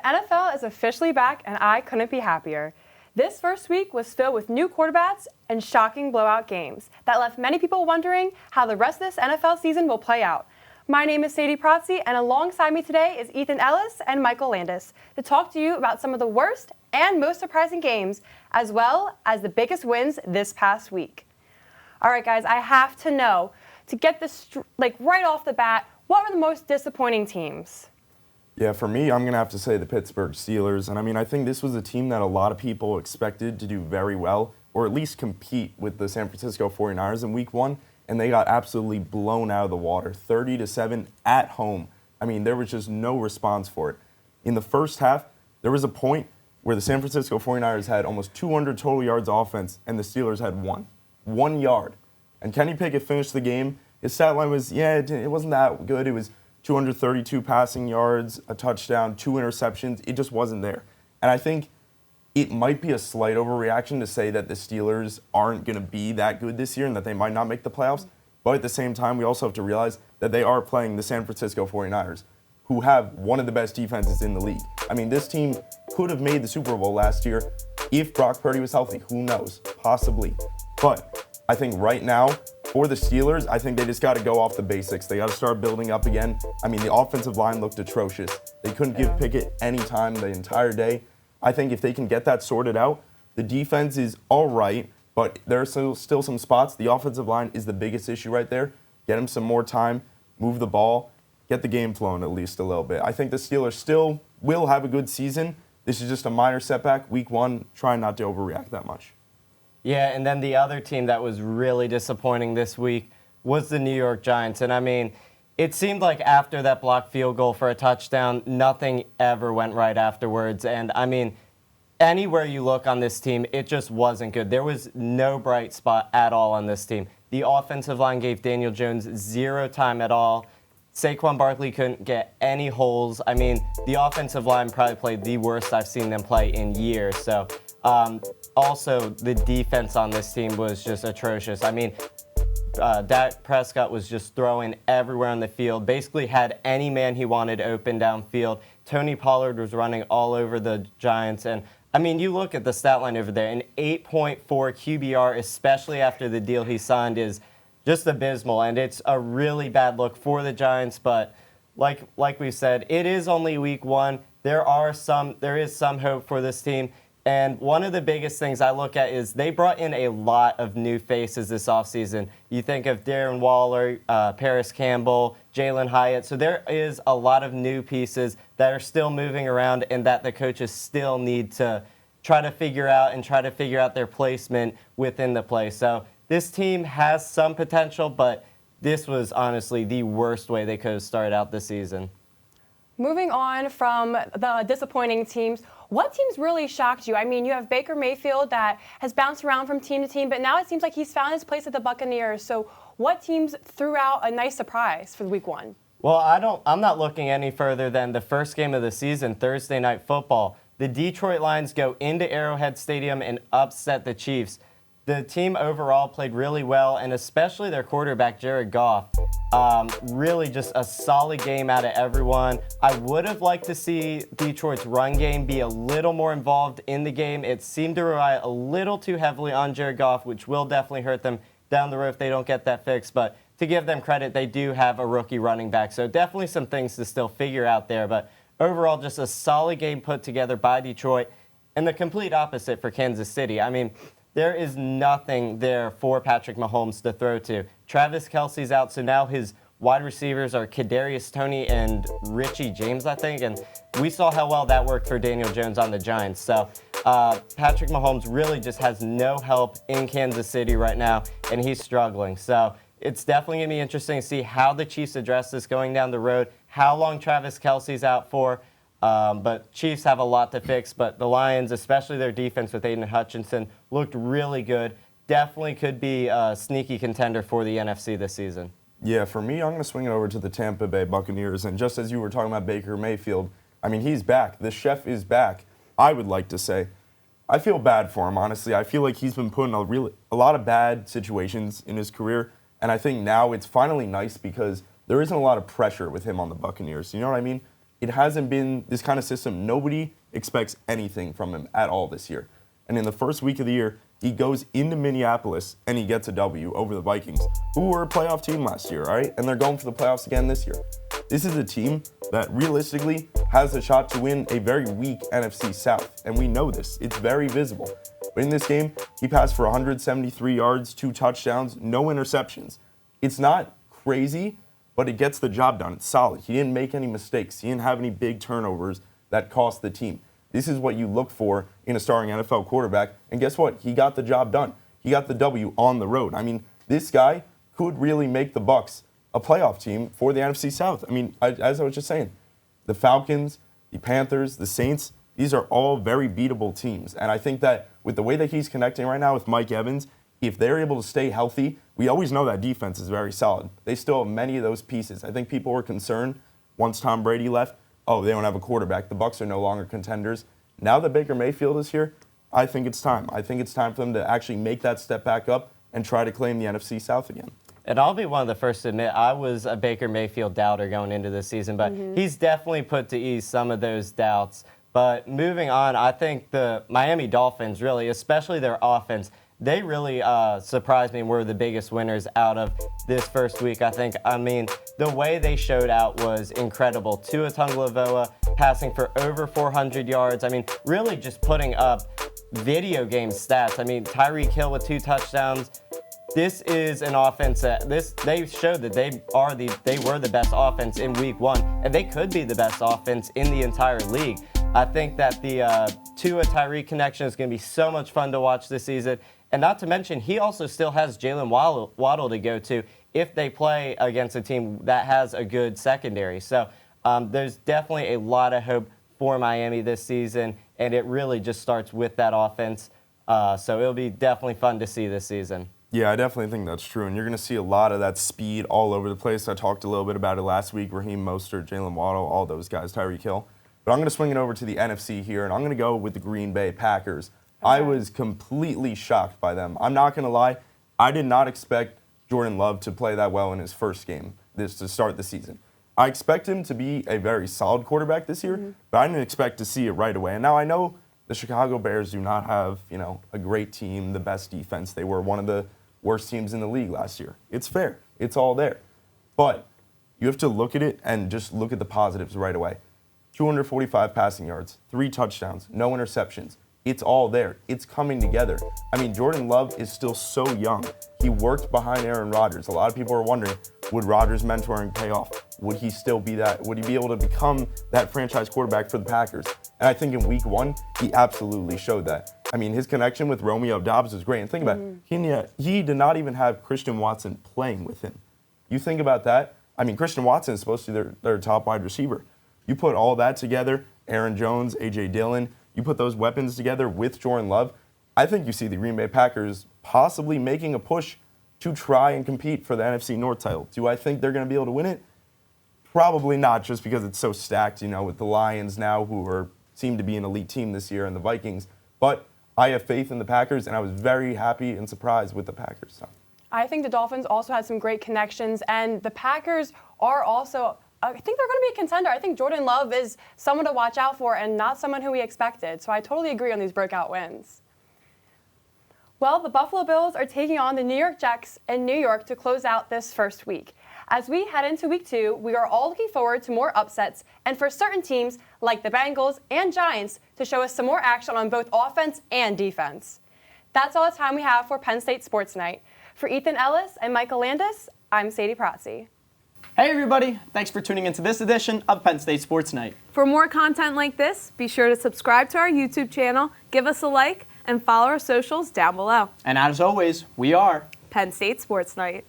NFL is officially back, and I couldn't be happier. This first week was filled with new quarterbacks and shocking blowout games that left many people wondering how the rest of this NFL season will play out. My name is Sadie Protze, and alongside me today is Ethan Ellis and Michael Landis to talk to you about some of the worst and most surprising games, as well as the biggest wins this past week. All right, guys, I have to know, to get this right off the bat, what were the most disappointing teams? Yeah, for me, I'm going to have to say the Pittsburgh Steelers. And I think this was a team that a lot of people expected to do very well, or at least compete with the San Francisco 49ers in week one. And they got absolutely blown out of the water, 30-7 at home. There was just no response for it. In the first half, there was a point where the San Francisco 49ers had almost 200 total yards offense, and the Steelers had 1 yard. And Kenny Pickett finished the game. His stat line was, it wasn't that good. It was 232 passing yards, a touchdown, 2 interceptions. It just wasn't there. And I think it might be a slight overreaction to say that the Steelers aren't going to be that good this year and that they might not make the playoffs. But at the same time, we also have to realize that they are playing the San Francisco 49ers, who have one of the best defenses in the league. This team could have made the Super Bowl last year if Brock Purdy was healthy. Who knows? Possibly. But I think right now, for the Steelers, I think they just got to go off the basics. They got to start building up again. The offensive line looked atrocious. They couldn't give Pickett any time the entire day. I think if they can get that sorted out, the defense is all right, but there are still some spots. The offensive line is the biggest issue right there. Get them some more time, move the ball, get the game flowing at least a little bit. I think the Steelers still will have a good season. This is just a minor setback. Week one, try not to overreact that much. Yeah, and then the other team that was really disappointing this week was the New York Giants. And it seemed like after that blocked field goal for a touchdown, nothing ever went right afterwards. And anywhere you look on this team, it just wasn't good. There was no bright spot at all on this team. The offensive line gave Daniel Jones 0 time at all. Saquon Barkley couldn't get any holes. The offensive line probably played the worst I've seen them play in years. So, also, the defense on this team was just atrocious. Dak Prescott was just throwing everywhere on the field, basically had any man he wanted open downfield. Tony Pollard was running all over the Giants. And, you look at the stat line over there, an 8.4 QBR, especially after the deal he signed, is just abysmal. And it's a really bad look for the Giants. But like we said, it is only week one. There is some hope for this team. And one of the biggest things I look at is they brought in a lot of new faces this offseason. You think of Darren Waller, Paris Campbell, Jalen Hyatt. So there is a lot of new pieces that are still moving around and that the coaches still need to try to figure out their placement within the play. So this team has some potential, but this was honestly the worst way they could have started out the season. Moving on from the disappointing teams, what teams really shocked you? You have Baker Mayfield that has bounced around from team to team, but now it seems like he's found his place at the Buccaneers. So what teams threw out a nice surprise for week one? Well, I'm not looking any further than the first game of the season, Thursday Night Football. The Detroit Lions go into Arrowhead Stadium and upset the Chiefs. The team overall played really well, and especially their quarterback, Jared Goff. Really just a solid game out of everyone. I would have liked to see Detroit's run game be a little more involved in the game. It seemed to rely a little too heavily on Jared Goff, which will definitely hurt them down the road if they don't get that fixed. But to give them credit, they do have a rookie running back. So definitely some things to still figure out there. But overall, just a solid game put together by Detroit. And the complete opposite for Kansas City. There is nothing there for Patrick Mahomes to throw to. Travis Kelce's out, so now his wide receivers are Kadarius Toney and Richie James, I think. And we saw how well that worked for Daniel Jones on the Giants. So Patrick Mahomes really just has no help in Kansas City right now, and he's struggling. So it's definitely going to be interesting to see how the Chiefs address this going down the road, how long Travis Kelce's out for. But Chiefs have a lot to fix, but the Lions, especially their defense with Aiden Hutchinson, looked really good. Definitely could be a sneaky contender for the NFC this season. Yeah, for me, I'm going to swing it over to the Tampa Bay Buccaneers. And just as you were talking about Baker Mayfield, he's back. The chef is back, I would like to say. I feel bad for him, honestly. I feel like he's been put in a lot of bad situations in his career. And I think now it's finally nice because there isn't a lot of pressure with him on the Buccaneers. You know what I mean? it hasn't been this kind of system. Nobody expects anything from him at all this year. And in the first week of the year, he goes into Minneapolis and he gets a W over the Vikings, who were a playoff team last year, all right? And they're going for the playoffs again this year. This is a team that realistically has a shot to win a very weak NFC South, and we know this. It's very visible. But in this game, he passed for 173 yards, 2 touchdowns, no interceptions. It's not crazy, but it gets the job done. It's solid. He didn't make any mistakes. He didn't have any big turnovers that cost the team. This is what you look for in a starting NFL quarterback, and guess what? He got the job done. He got the W on the road. I mean, this guy could really make the Bucs a playoff team for the NFC South. I mean, as I was just saying, the Falcons, the Panthers, the Saints, these are all very beatable teams. And I think that with the way that he's connecting right now with Mike Evans, if they're able to stay healthy, we always know that defense is very solid. They still have many of those pieces. I think people were concerned once Tom Brady left, oh, they don't have a quarterback. The Bucs are no longer contenders. Now that Baker Mayfield is here, I think it's time. I think it's time for them to actually make that step back up and try to claim the NFC South again. And I'll be one of the first to admit I was a Baker Mayfield doubter going into this season, but he's definitely put to ease some of those doubts. But moving on, I think the Miami Dolphins really, especially their offense, they really surprised me and were the biggest winners out of this first week, I think. I mean, the way they showed out was incredible. Tua Tagovailoa passing for over 400 yards. I mean, really just putting up video game stats. I mean, Tyreek Hill with 2 touchdowns. This is an offense that they showed that they were the best offense in week 1, and they could be the best offense in the entire league. I think that the Tua Tyreek connection is going to be so much fun to watch this season. And not to mention, he also still has Jalen Waddle to go to if they play against a team that has a good secondary. So there's definitely a lot of hope for Miami this season, and it really just starts with that offense. So it'll be definitely fun to see this season. Yeah, I definitely think that's true, and you're going to see a lot of that speed all over the place. I talked a little bit about it last week. Raheem Mostert, Jalen Waddle, all those guys, Tyreek Hill. But I'm going to swing it over to the NFC here, and I'm going to go with the Green Bay Packers. Okay. I was completely shocked by them. I'm not going to lie. I did not expect Jordan Love to play that well in his first game to start the season. I expect him to be a very solid quarterback this year, but I didn't expect to see it right away. And now I know the Chicago Bears do not have, a great team, the best defense. They were one of the worst teams in the league last year. It's fair. It's all there. But you have to look at it and just look at the positives right away. 245 passing yards, 3 touchdowns, no interceptions. It's all there. It's coming together. I mean, Jordan Love is still so young. He worked behind Aaron Rodgers. A lot of people are wondering, would Rodgers' mentoring pay off? Would he still be that? Would he be able to become that franchise quarterback for the Packers? And I think in week 1, he absolutely showed that. I mean, his connection with Romeo Doubs was great. And think about it, he did not even have Christian Watson playing with him. You think about that. I mean, Christian Watson is supposed to be their top wide receiver. You put all that together, Aaron Jones, A.J. Dillon, you put those weapons together with Jordan Love, I think you see the Green Bay Packers possibly making a push to try and compete for the NFC North title. Do I think they're going to be able to win it? Probably not, just because it's so stacked, with the Lions now, who seem to be an elite team this year, and the Vikings. But I have faith in the Packers, and I was very happy and surprised with the Packers. So. I think the Dolphins also had some great connections, and the Packers are also, I think they're going to be a contender. I think Jordan Love is someone to watch out for and not someone who we expected. So I totally agree on these breakout wins. Well, the Buffalo Bills are taking on the New York Jets in New York to close out this first week. As we head into week 2, we are all looking forward to more upsets and for certain teams like the Bengals and Giants to show us some more action on both offense and defense. That's all the time we have for Penn State Sports Night. For Ethan Ellis and Michael Landis, I'm Sadie Protze. Hey everybody, thanks for tuning into this edition of Penn State Sports Night. For more content like this, be sure to subscribe to our YouTube channel, give us a like, and follow our socials down below. And as always, we are Penn State Sports Night.